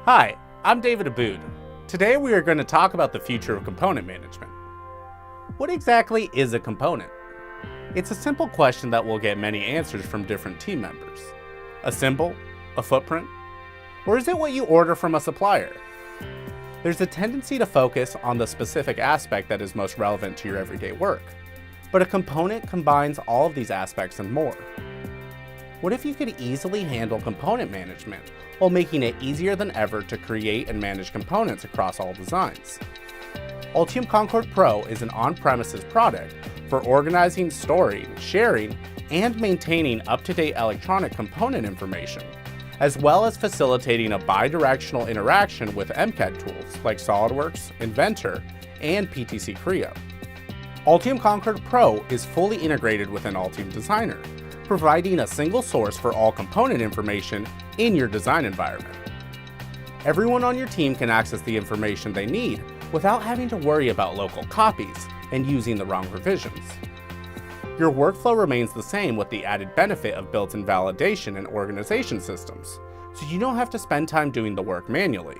Hi, I'm David Aboud. Today we are going to talk about the future of component management. What exactly is a component? It's a simple question that will get many answers from different team members. A symbol? A footprint? Or is it what you order from a supplier? There's a tendency to focus on the specific aspect that is most relevant to your everyday work, but a component combines all of these aspects and more. What if you could easily handle component management while making it easier than ever to create and manage components across all designs? Altium Concord Pro is an on-premises product for organizing, storing, sharing, and maintaining up-to-date electronic component information, as well as facilitating a bi-directional interaction with MCAD tools like SolidWorks, Inventor, and PTC Creo. Altium Concord Pro is fully integrated within Altium Designer, providing a single source for all component information in your design environment. Everyone on your team can access the information they need without having to worry about local copies and using the wrong revisions. Your workflow remains the same with the added benefit of built-in validation and organization systems, so you don't have to spend time doing the work manually.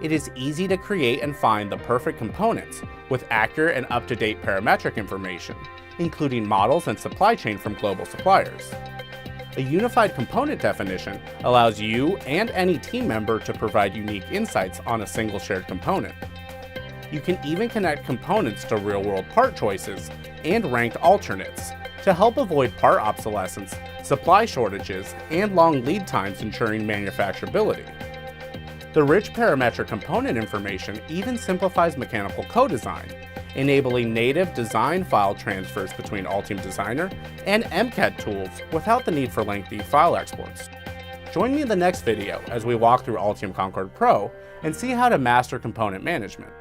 It is easy to create and find the perfect components with accurate and up-to-date parametric information, including models and supply chain from global suppliers. A unified component definition allows you and any team member to provide unique insights on a single shared component. You can even connect components to real-world part choices and ranked alternates to help avoid part obsolescence, supply shortages, and long lead times, ensuring manufacturability. The rich parametric component information even simplifies mechanical co-design, enabling native design file transfers between Altium Designer and MCAD tools without the need for lengthy file exports. Join me in the next video as we walk through Altium Concord Pro and see how to master component management.